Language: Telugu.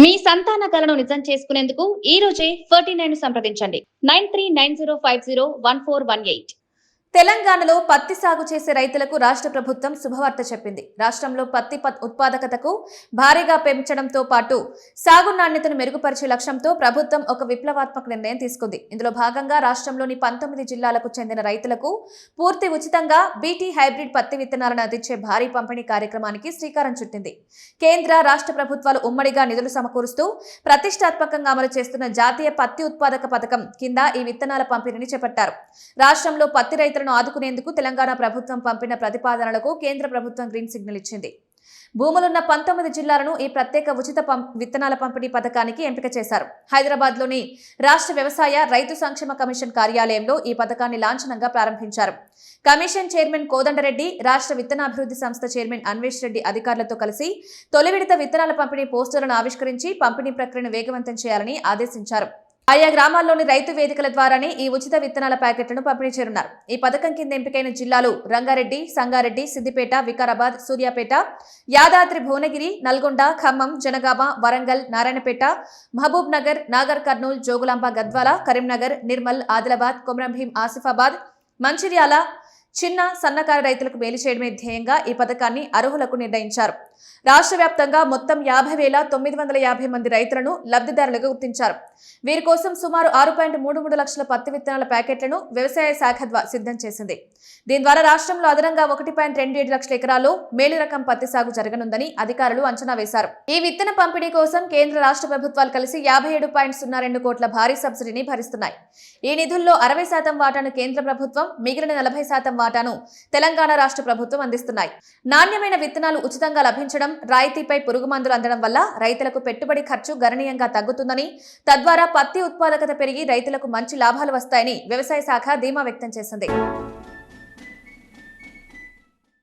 మీ సంతాన కలను నిజం చేసుకునేందుకు ఈ రోజే 49 సంప్రదించండి 9390501418. తెలంగాణలో పత్తి సాగు చేసే రైతులకు రాష్ట్ర ప్రభుత్వం శుభవార్త చెప్పింది. రాష్ట్రంలో పత్తి ఉత్పాదకతకు భారీగా పెంచడంతో పాటు సాగు నాణ్యతను మెరుగుపరిచే లక్ష్యంతో ప్రభుత్వం ఒక విప్లవాత్మక నిర్ణయం తీసుకుంది. ఇందులో భాగంగా రాష్ట్రంలోని 19 జిల్లాలకు చెందిన రైతులకు పూర్తి ఉచితంగా బీటీ హైబ్రిడ్ పత్తి విత్తనాలను అందించే భారీ పంపిణీ కార్యక్రమానికి శ్రీకారం చుట్టింది. కేంద్ర రాష్ట్ర ప్రభుత్వాలు ఉమ్మడిగా నిధులు సమకూరుస్తూ ప్రతిష్టాత్మకంగా అమలు చేస్తున్న జాతీయ పత్తి ఉత్పాదక పథకం కింద ఈ విత్తనాల పంపిణీని చేపట్టారు. రాష్ట్రంలో పత్తి రైతులను ఆదుకునేందుకు తెలంగాణ ప్రభుత్వం పంపిన ప్రతిపాదనలకు కేంద్ర ప్రభుత్వం గ్రీన్ సిగ్నల్ ఇచ్చింది. భూములున్న 19 జిల్లాలను ఈ ప్రత్యేక ఉచిత విత్తనాల పంపిణీ పథకానికి ఎంపిక చేశారు. హైదరాబాద్లోని రాష్ట్ర వ్యవసాయ రైతు సంక్షేమ కమిషన్ కార్యాలయంలో ఈ పథకాన్ని లాంఛనంగా ప్రారంభించారు. కమిషన్ చైర్మన్ కోదండరెడ్డి, రాష్ట్ర విత్తనాభివృద్ధి సంస్థ చైర్మన్ అన్వేష్ రెడ్డి అధికారులతో కలిసి తొలి విడత విత్తనాల పంపిణీ పోస్టర్లను ఆవిష్కరించి పంపిణీ ప్రక్రియను వేగవంతం చేయాలని ఆదేశించారు. ఆయా గ్రామాల్లోని రైతు వేదికల ద్వారానే ఈ ఉచిత విత్తనాల ప్యాకెట్లను పంపిణీ చేయనున్నారు. ఈ పథకం కింద ఎంపికైన జిల్లాలు రంగారెడ్డి, సంగారెడ్డి, సిద్దిపేట, వికారాబాద్, సూర్యాపేట, యాదాద్రి భువనగిరి, నల్గొండ, ఖమ్మం, జనగామ, వరంగల్, నారాయణపేట, మహబూబ్ నగర్, నాగర్ కర్నూల్, జోగులాంబ గద్వాల, కరీంనగర్, నిర్మల్, ఆదిలాబాద్, కొమరంభీం, ఆసిఫాబాద్, మంచిర్యాల. చిన్న సన్నకారు రైతులకు మేలు చేయడమే ధ్యేయంగా ఈ పథకాన్ని అర్హులకు నిర్ణయించారు. రాష్ట్ర వ్యాప్తంగా మొత్తం 50,950 మంది రైతులను లబ్ధిదారులుగా గుర్తించారు. వీరి కోసం సుమారు 6.33 లక్షల పత్తి విత్తనాల ప్యాకెట్లను వ్యవసాయ శాఖ సిద్ధం చేసింది. దీని ద్వారా రాష్ట్రంలో అదనంగా 1.27 లక్షల ఎకరాల్లో మేలు రకం పత్తి సాగు జరగనుందని అధికారులు అంచనా వేశారు. ఈ విత్తన పంపిణీ కోసం కేంద్ర రాష్ట్ర ప్రభుత్వాలు కలిసి 57.02 కోట్ల భారీ సబ్సిడీని భరిస్తున్నాయి. ఈ నిధుల్లో 60% వాటాను కేంద్ర ప్రభుత్వం, మిగిలిన 40% వాటాను తెలంగాణ రాష్ట్ర ప్రభుత్వం అందిస్తున్నాయి. నాణ్యమైన విత్తనాలు ఉచితంగా లభించడం, రాయితీపై పురుగు మందులు అందడం వల్ల రైతులకు పెట్టుబడి ఖర్చు గణనీయంగా తగ్గుతుందని, తద్వారా పత్తి ఉత్పాదకత పెరిగి రైతులకు మంచి లాభాలు వస్తాయని వ్యవసాయ శాఖ ధీమా వ్యక్తం చేసింది.